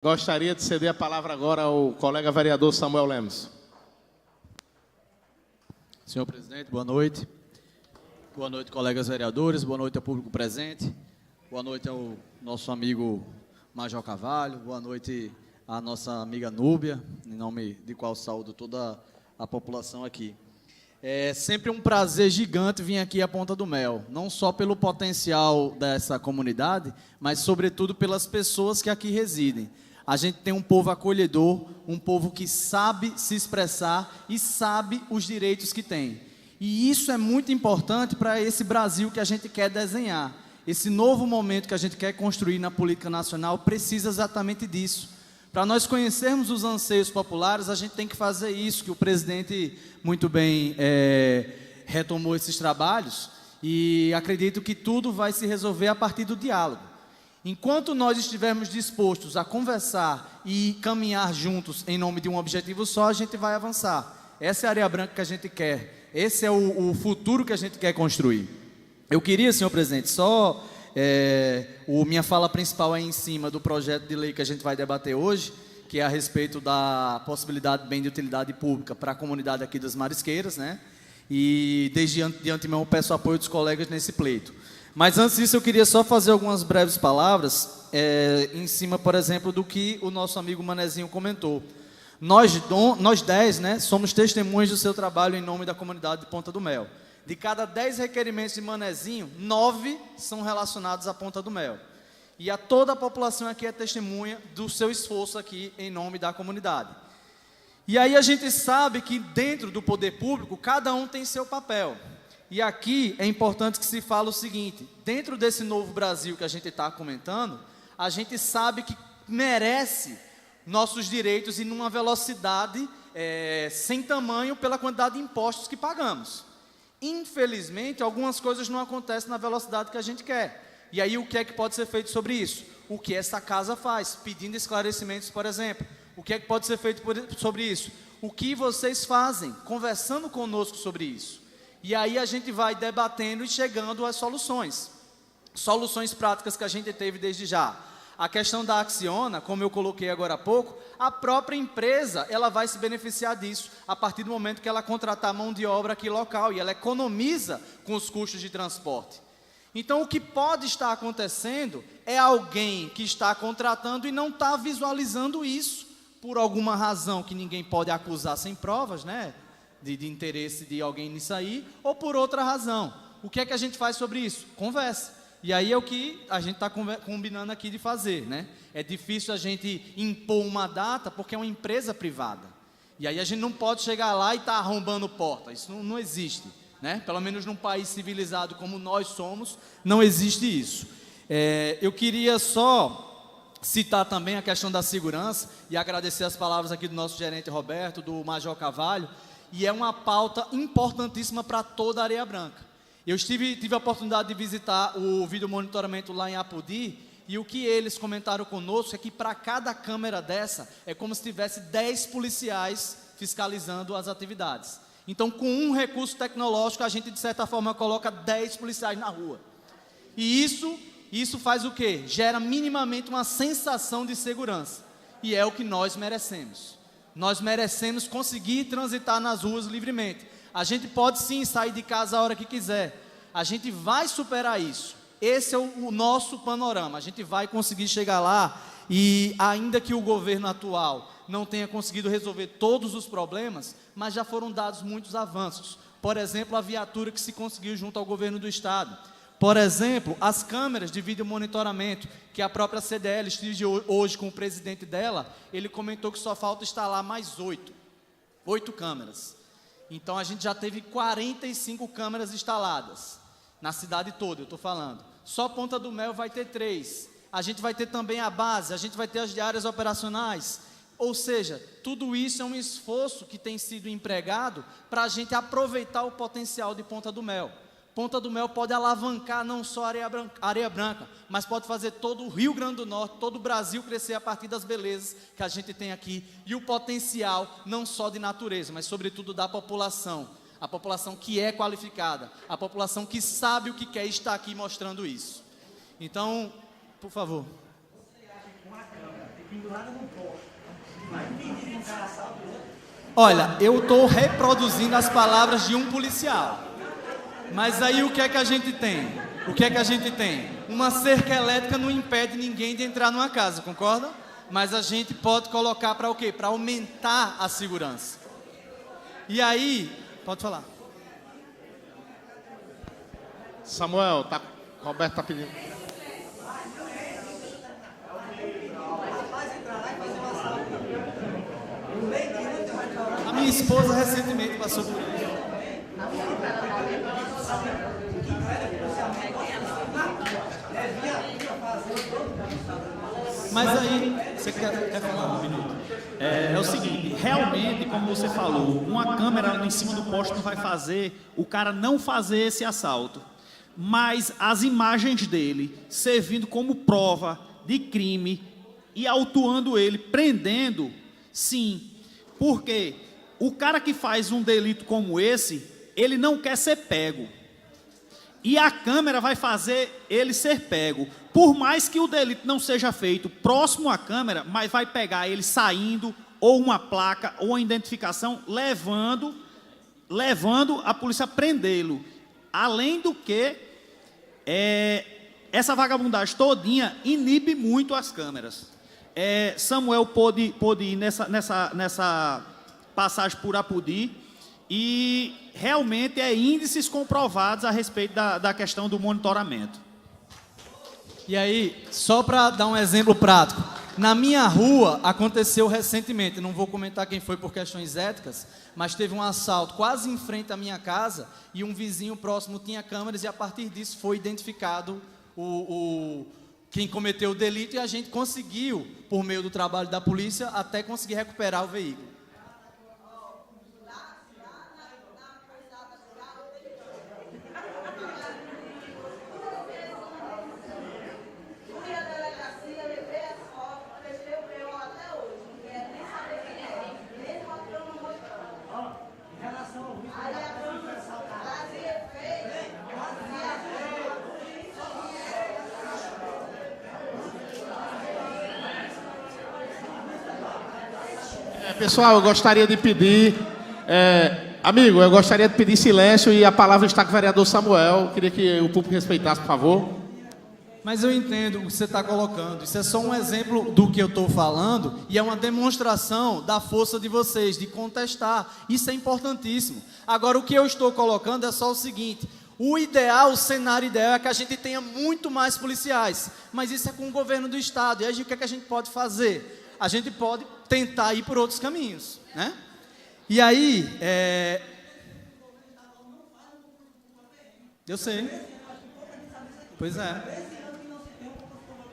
Gostaria de ceder a palavra agora ao colega vereador Samuel Lemos. Senhor presidente, boa noite. Boa noite, colegas vereadores. Boa noite ao público presente. Boa noite ao nosso amigo Major Carvalho. Boa noite à nossa amiga Núbia, em nome de qual saúdo toda a população aqui. É sempre um prazer gigante vir aqui à Ponta do Mel, não só pelo potencial dessa comunidade, mas sobretudo pelas pessoas que aqui residem. A gente tem um povo acolhedor, um povo que sabe se expressar e sabe os direitos que tem. E isso é muito importante para esse Brasil que a gente quer desenhar. Esse novo momento que a gente quer construir na política nacional precisa exatamente disso. Para nós conhecermos os anseios populares, a gente tem que fazer isso, que o presidente muito bem retomou esses trabalhos, e acredito que tudo vai se resolver a partir do diálogo. Enquanto nós estivermos dispostos a conversar e caminhar juntos em nome de um objetivo só, a gente vai avançar. Essa é a Areia Branca que a gente quer, esse é o futuro que a gente quer construir. Eu queria, senhor presidente, minha fala principal é em cima do projeto de lei que a gente vai debater hoje, que é a respeito da possibilidade de bem de utilidade pública para a comunidade aqui das Marisqueiras, né? E desde de antemão peço apoio dos colegas nesse pleito. Mas antes disso eu queria só fazer algumas breves palavras em cima, por exemplo, do que o nosso amigo Manezinho comentou. Nós 10, né, somos testemunhas do seu trabalho em nome da comunidade de Ponta do Mel. De cada 10 requerimentos de Manezinho, 9 são relacionados à Ponta do Mel. E a toda a população aqui é testemunha do seu esforço aqui em nome da comunidade. E aí a gente sabe que dentro do poder público, cada um tem seu papel. E aqui é importante que se fale o seguinte: dentro desse novo Brasil que a gente está comentando, a gente sabe que merece nossos direitos e numa velocidade sem tamanho pela quantidade de impostos que pagamos. Infelizmente, algumas coisas não acontecem na velocidade que a gente quer. E aí o que é que pode ser feito sobre isso? O que essa casa faz? Pedindo esclarecimentos, por exemplo. O que é que pode ser feito sobre isso? O que vocês fazem? Conversando conosco sobre isso. E aí a gente vai debatendo e chegando às soluções. Soluções práticas que a gente teve desde já. A questão da Acciona, como eu coloquei agora há pouco, a própria empresa ela vai se beneficiar disso a partir do momento que ela contratar mão de obra aqui local e ela economiza com os custos de transporte. Então o que pode estar acontecendo é alguém que está contratando e não está visualizando isso por alguma razão que ninguém pode acusar sem provas, né? De interesse de alguém nisso aí, ou por outra razão. O que é que a gente faz sobre isso? Conversa. E aí é o que a gente está combinando aqui de fazer, né? É difícil a gente impor uma data porque é uma empresa privada. E aí a gente não pode chegar lá e estar arrombando porta. Isso não existe, né? Pelo menos num país civilizado como nós somos, não existe isso. Eu queria só citar também a questão da segurança e agradecer as palavras aqui do nosso gerente Roberto, do Major Carvalho, e é uma pauta importantíssima para toda a Areia Branca. Eu tive a oportunidade de visitar o vídeo monitoramento lá em Apodi, e o que eles comentaram conosco é que para cada câmera dessa, é como se tivesse 10 policiais fiscalizando as atividades. Então, com um recurso tecnológico, a gente, de certa forma, coloca 10 policiais na rua. E isso faz o quê? Gera minimamente uma sensação de segurança. E é o que nós merecemos. Nós merecemos conseguir transitar nas ruas livremente. A gente pode sim sair de casa a hora que quiser. A gente vai superar isso. Esse é o nosso panorama. A gente vai conseguir chegar lá e ainda que o governo atual não tenha conseguido resolver todos os problemas, mas já foram dados muitos avanços. Por exemplo, a viatura que se conseguiu junto ao governo do estado. Por exemplo, as câmeras de vídeo monitoramento, que a própria CDL estive hoje com o presidente dela, ele comentou que só falta instalar mais 8 câmeras. Então a gente já teve 45 câmeras instaladas, na cidade toda, eu estou falando. Só Ponta do Mel vai ter 3. A gente vai ter também a base, a gente vai ter as diárias operacionais. Ou seja, tudo isso é um esforço que tem sido empregado para a gente aproveitar o potencial de Ponta do Mel. Ponta do Mel pode alavancar não só a Areia Branca, mas pode fazer todo o Rio Grande do Norte, todo o Brasil crescer a partir das belezas que a gente tem aqui. E o potencial não só de natureza, mas sobretudo da população. A população que é qualificada, a população que sabe o que quer estar aqui mostrando isso. Então, por favor. Você acha que uma câmera tem Olha, eu estou reproduzindo as palavras de um policial. Mas aí o que é que a gente tem? O que é que a gente tem? Uma cerca elétrica não impede ninguém de entrar numa casa, concorda? Mas a gente pode colocar para o quê? Para aumentar a segurança. E aí, pode falar. Samuel, Roberto está pedindo. A minha esposa recentemente passou por isso. Mas aí, você quer falar um minuto? É o seguinte, realmente, como você falou, uma câmera em cima do poste não vai fazer o cara não fazer esse assalto. Mas as imagens dele servindo como prova de crime e autuando ele, prendendo, sim. Porque o cara que faz um delito como esse, ele não quer ser pego. E a câmera vai fazer ele ser pego. Por mais que o delito não seja feito próximo à câmera, mas vai pegar ele saindo, ou uma placa, ou uma identificação, levando a polícia a prendê-lo. Além do que, essa vagabundagem todinha inibe muito as câmeras. Samuel pôde ir nessa passagem por Apodi, e realmente índices comprovados a respeito da questão do monitoramento. E aí, só para dar um exemplo prático, na minha rua aconteceu recentemente, não vou comentar quem foi por questões éticas, mas teve um assalto quase em frente à minha casa e um vizinho próximo tinha câmeras e a partir disso foi identificado quem cometeu o delito e a gente conseguiu, por meio do trabalho da polícia, até conseguir recuperar o veículo. Pessoal, eu gostaria de pedir... amigo, eu gostaria de pedir silêncio e a palavra está com o vereador Samuel. Queria que o público respeitasse, por favor. Mas eu entendo o que você está colocando. Isso é só um exemplo do que eu estou falando e é uma demonstração da força de vocês, de contestar. Isso é importantíssimo. Agora, o que eu estou colocando é só o seguinte. O ideal, o cenário ideal é que a gente tenha muito mais policiais. Mas isso é com o governo do Estado. E aí, o que é que a gente pode fazer? A gente pode tentar ir por outros caminhos, né? E aí, eu sei. Pois é.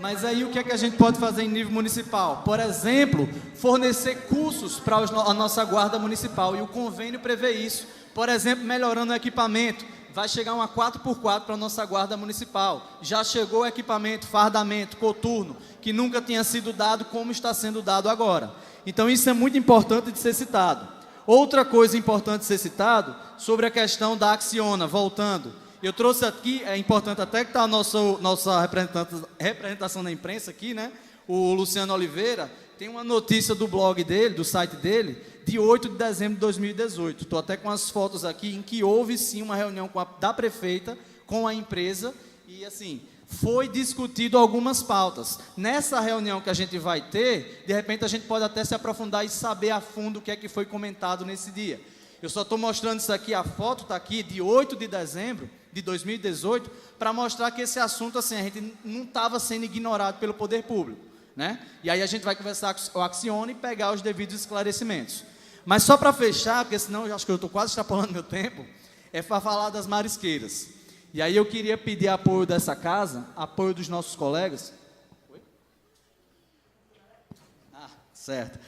Mas aí o que é que a gente pode fazer em nível municipal? Por exemplo, fornecer cursos para a nossa guarda municipal. E o convênio prevê isso. Por exemplo, melhorando o equipamento. Vai chegar uma 4x4 para a nossa guarda municipal. Já chegou o equipamento, fardamento, coturno, que nunca tinha sido dado como está sendo dado agora. Então isso é muito importante de ser citado. Outra coisa importante de ser citado, sobre a questão da Acciona, voltando. Eu trouxe aqui, é importante até que está a nossa representação na imprensa aqui, né? O Luciano Oliveira, tem uma notícia do blog dele, do site dele, de 8 de dezembro de 2018. Estou até com as fotos aqui, em que houve sim uma reunião da prefeita com a empresa e assim, foi discutido algumas pautas. Nessa reunião que a gente vai ter, de repente a gente pode até se aprofundar e saber a fundo o que é que foi comentado nesse dia. Eu só estou mostrando isso aqui, a foto está aqui, de 8 de dezembro de 2018, para mostrar que esse assunto, assim, a gente não estava sendo ignorado pelo poder público, né? E aí a gente vai conversar com o Acciona e pegar os devidos esclarecimentos. Mas só para fechar, porque senão eu acho que eu estou quase extrapolando meu tempo, é para falar das marisqueiras. E aí eu queria pedir apoio dessa casa, apoio dos nossos colegas. Oi? Certo.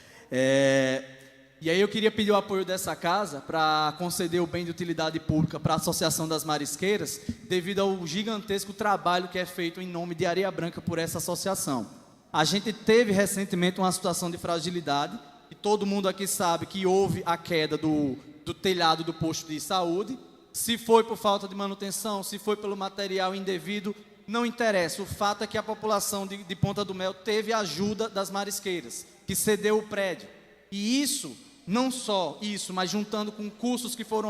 E aí eu queria pedir o apoio dessa casa para conceder o bem de utilidade pública para a Associação das Marisqueiras, devido ao gigantesco trabalho que é feito em nome de Areia Branca por essa associação. A gente teve recentemente uma situação de fragilidade, e todo mundo aqui sabe que houve a queda do telhado do posto de saúde. Se foi por falta de manutenção, se foi pelo material indevido, não interessa. O fato é que a população de Ponta do Mel teve a ajuda das marisqueiras, que cedeu o prédio. E isso, não só isso, mas juntando com cursos que foram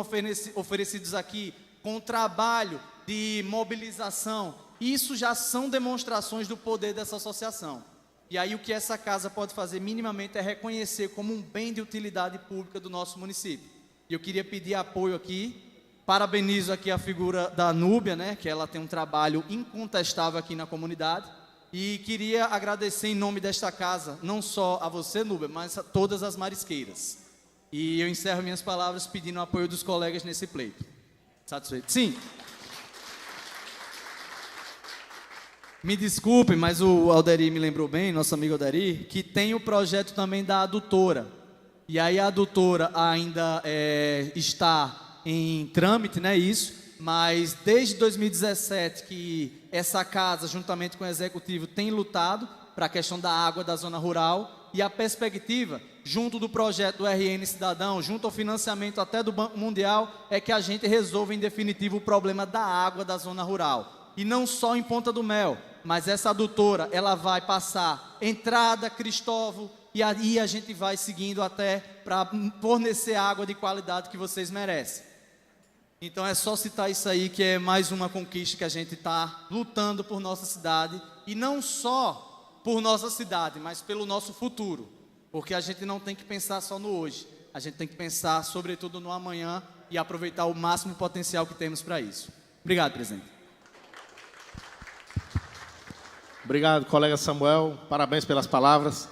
oferecidos aqui, com o trabalho de mobilização, isso já são demonstrações do poder dessa associação. E aí o que essa casa pode fazer minimamente é reconhecer como um bem de utilidade pública do nosso município. E eu queria pedir apoio aqui, parabenizo aqui a figura da Núbia, né, que ela tem um trabalho incontestável aqui na comunidade, e queria agradecer em nome desta casa, não só a você, Núbia, mas a todas as marisqueiras. E eu encerro minhas palavras pedindo o apoio dos colegas nesse pleito. Satisfeito? Sim. Me desculpem, mas o Alderi me lembrou bem, nosso amigo Alderi, que tem o projeto também da adutora. E aí a adutora ainda está em trâmite, né, isso, mas desde 2017 que essa casa, juntamente com o executivo, tem lutado para a questão da água da zona rural, e a perspectiva, junto do projeto do RN Cidadão, junto ao financiamento até do Banco Mundial, é que a gente resolva em definitivo o problema da água da zona rural. E não só em Ponta do Mel, mas essa adutora, ela vai passar Entrada, Cristóvão, e aí a gente vai seguindo até para fornecer água de qualidade que vocês merecem. Então é só citar isso aí, que é mais uma conquista que a gente está lutando por nossa cidade, e não só por nossa cidade, mas pelo nosso futuro, porque a gente não tem que pensar só no hoje, a gente tem que pensar sobretudo no amanhã e aproveitar o máximo potencial que temos para isso. Obrigado, presidente. Obrigado, colega Samuel. Parabéns pelas palavras.